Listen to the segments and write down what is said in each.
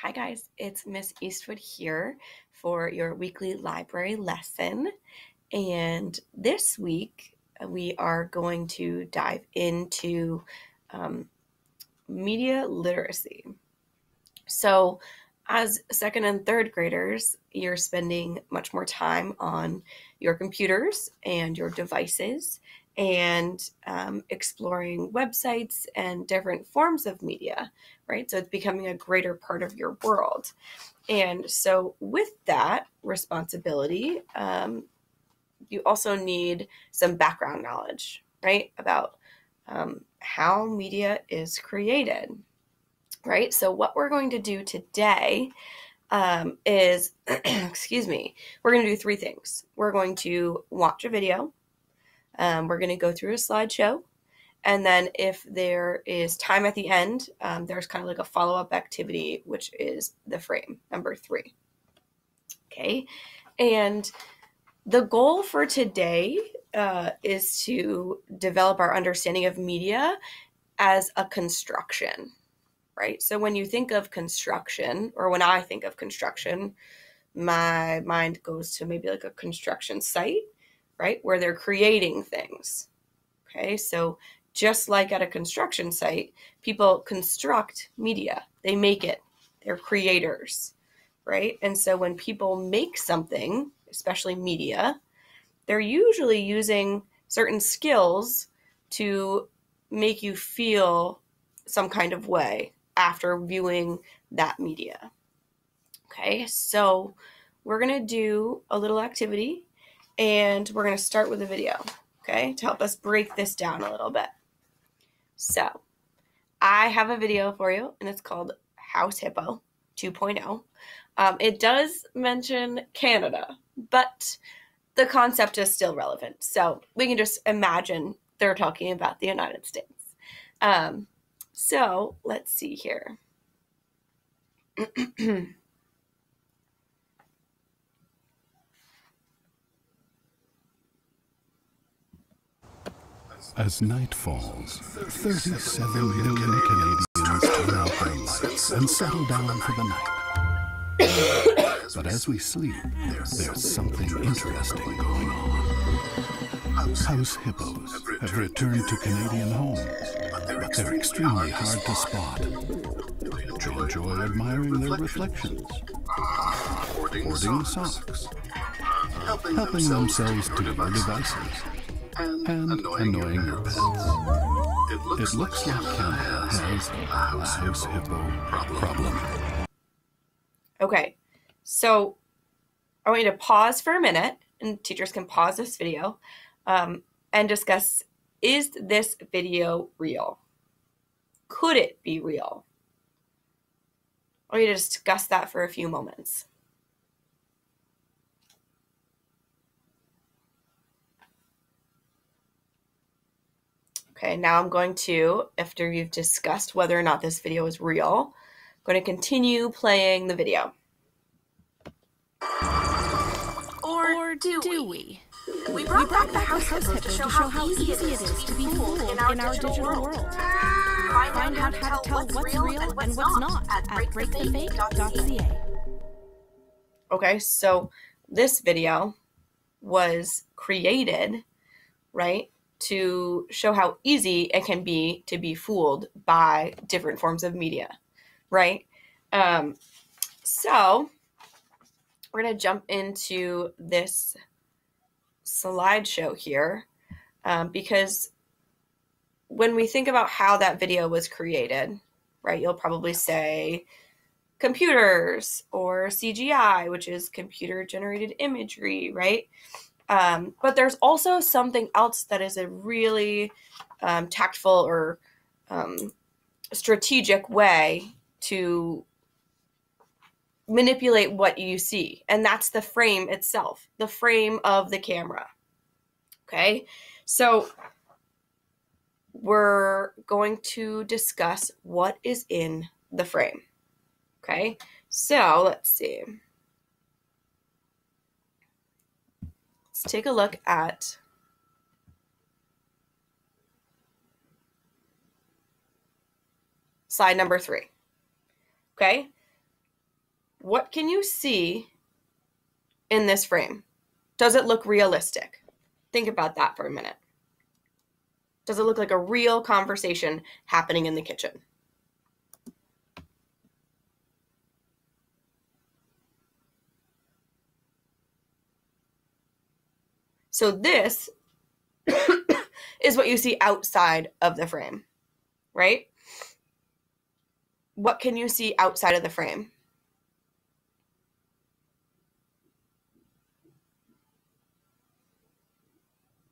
Hi guys, it's Miss Eastwood here for your weekly library lesson. And this week we are going to dive into media literacy. So as second and third graders, you're spending much more time on your computers and your devices and exploring websites and different forms of media, right? So it's becoming a greater part of your world. And so with that responsibility, you also need some background knowledge, right? About how media is created, right? So what we're going to do today is, excuse me, we're going to do three things. We're going to watch a video. We're going to go through a slideshow. And then if there is time at the end, there's kind of like a follow-up activity, which is the frame, number 3. Okay. And the goal for today is to develop our understanding of media as a construction, right? So when you think of construction, or when I think of construction, my mind goes to maybe like a construction site, right? Where they're creating things. Okay, so just like at a construction site, people construct media. They make it. They're creators, right? And so when people make something, especially media, they're usually using certain skills to make you feel some kind of way after viewing that media. Okay, so we're going to do a little activity and we're going to start with a video, okay, to help us break this down a little bit. So I have a video for you and it's called House Hippo 2.0. It does mention Canada, but the concept is still relevant. So we can just imagine they're talking about the United States. So let's see here. As night falls, 37 million Canadians turn out their lights and settle down for the night. But as we sleep, there's something interesting going on. House hippos have returned to Canadian homes, but they're extremely hard to spot. They enjoy admiring their reflections, hoarding socks, helping themselves to their devices, and annoying your pets. It looks like Canada has a house hippo problem. Okay, so I want you to pause for a minute, and teachers can pause this video and discuss, is this video real? Could it be real? I want you to discuss that for a few moments. Okay, now I'm going to, after you've discussed whether or not this video is real, I'm going to continue playing the video. Or do we? We brought back the house hippos to show how easy it is to be fooled in our digital world. Find out how to tell what's real and what's not at breakthefake.ca. Okay, so this video was created, right, to show how easy it can be to be fooled by different forms of media, right? So we're going to jump into this slideshow here because when we think about how that video was created, right, you'll probably say computers or CGI, which is computer generated imagery, right? But there's also something else that is a really tactful or strategic way to manipulate what you see, and that's the frame itself, the frame of the camera. Okay, so we're going to discuss what is in the frame. Okay, so let's see. Let's take a look at slide number 3. Okay, what can you see in this frame? Does it look realistic? Think about that for a minute. Does it look like a real conversation happening in the kitchen? So this is what you see outside of the frame, right? What can you see outside of the frame?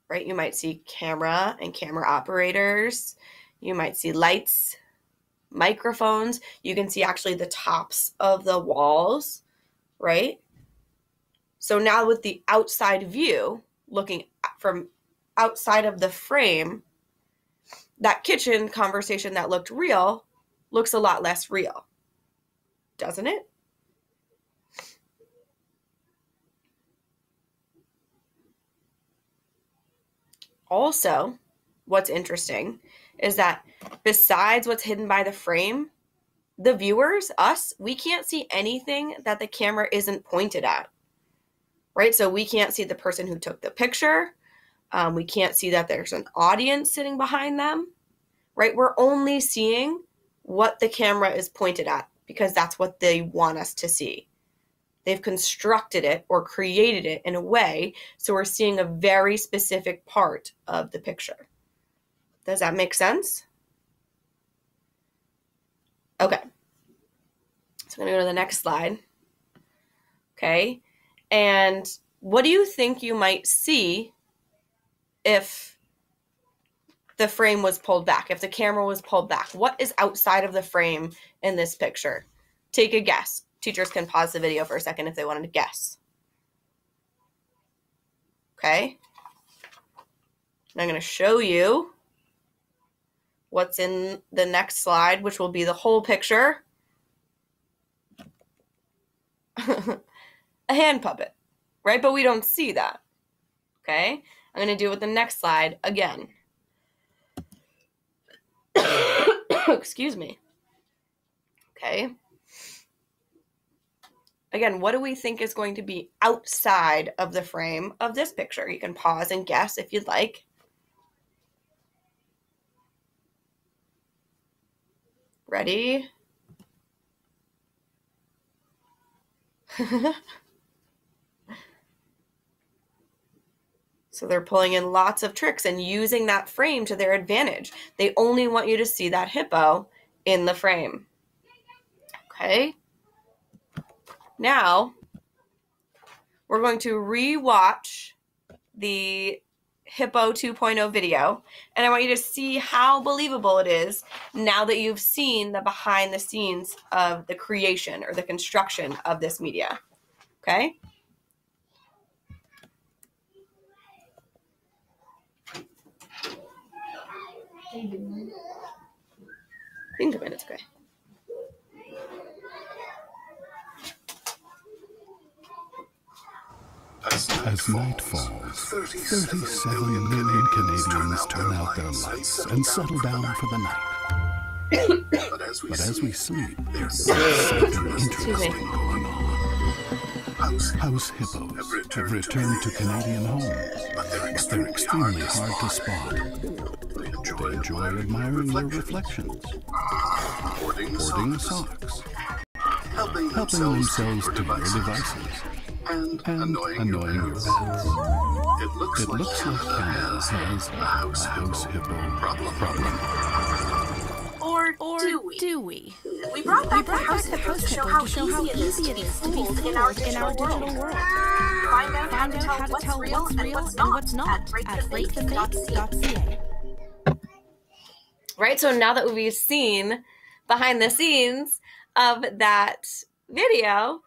Right? You might see camera and camera operators. You might see lights, microphones. You can see actually the tops of the walls, right? So now with the outside view, looking from outside of the frame, that kitchen conversation that looked real looks a lot less real, doesn't it? Also, what's interesting is that besides what's hidden by the frame, the viewers, us, we can't see anything that the camera isn't pointed at, right? So we can't see the person who took the picture. We can't see that there's an audience sitting behind them, right? We're only seeing what the camera is pointed at because that's what they want us to see. They've constructed it or created it in a way so we're seeing a very specific part of the picture. Does that make sense? Okay. So I'm going to go to the next slide. Okay. And what do you think you might see if the frame was pulled back, if the camera was pulled back? What is outside of the frame in this picture? Take a guess. Teachers can pause the video for a second if they wanted to guess. Okay. And I'm going to show you what's in the next slide, which will be the whole picture. A hand puppet, right? But we don't see that. Okay. I'm going to do it with the next slide again. Excuse me. Okay. Again, what do we think is going to be outside of the frame of this picture? You can pause and guess if you'd like. Ready? So they're pulling in lots of tricks and using that frame to their advantage. They only want you to see that hippo in the frame. Okay. Now, we're going to re-watch the Hippo 2.0 video, and I want you to see how believable it is now that you've seen the behind the scenes of the creation or the construction of this media. Okay? You can come in, it's okay. As night falls, 37 million Canadians turn out their lights and settle down for the night. But as we sleep, there's something interesting going on. House hippos have returned to Canadian homes, but they're extremely hard to spot. They enjoy admiring their reflections, hoarding socks, helping themselves to their devices, and annoying your pets. It looks like Canada has a house hippo problem. Or do we? We brought back the house hippo to show how easy it is to be fooled in our digital world. Find out how to tell what's real and what's not at breakthefake.ca. Right, so now that we've seen behind the scenes of that video,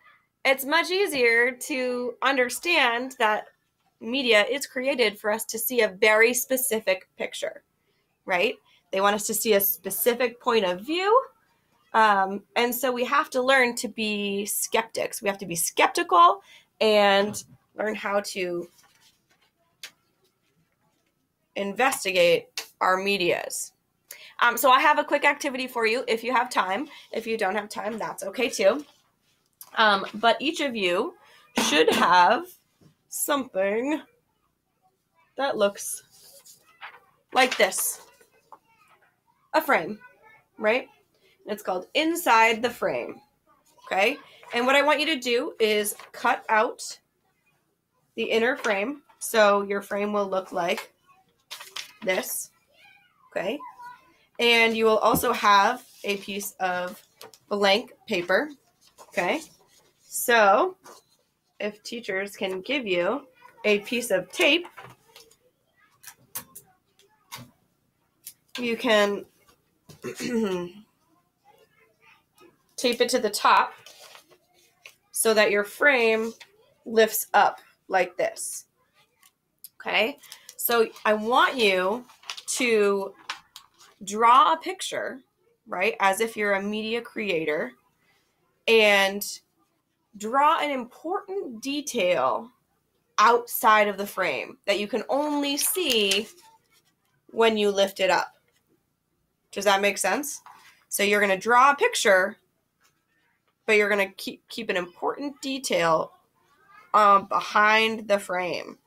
it's much easier to understand that media is created for us to see a very specific picture, right? They want us to see a specific point of view. And so we have to learn to be skeptics. We have to be skeptical and learn how to investigate our medias. So I have a quick activity for you if you have time. If you don't have time, that's okay too. But each of you should have something that looks like this. A frame, right? And it's called Inside the Frame, okay? And what I want you to do is cut out the inner frame. So your frame will look like this, okay? And you will also have a piece of blank paper, okay? So if teachers can give you a piece of tape, you can tape it to the top so that your frame lifts up like this. Okay? So I want you to draw a picture, right? As if you're a media creator, and draw an important detail outside of the frame that you can only see when you lift it up. Does that make sense? So you're going to draw a picture, but you're going to keep an important detail behind the frame,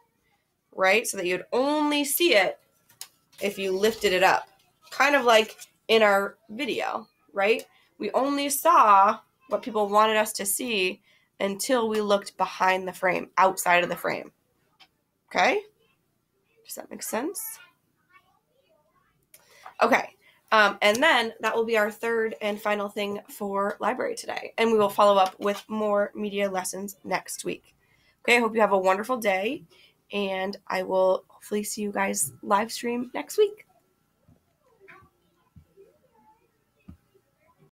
right? So that you'd only see it if you lifted it up. Kind of like in our video, right? We only saw what people wanted us to see until we looked behind the frame, outside of the frame. Okay? Does that make sense? Okay. And then that will be our third and final thing for library today. And we will follow up with more media lessons next week. Okay, I hope you have a wonderful day. And I will hopefully see you guys live stream next week.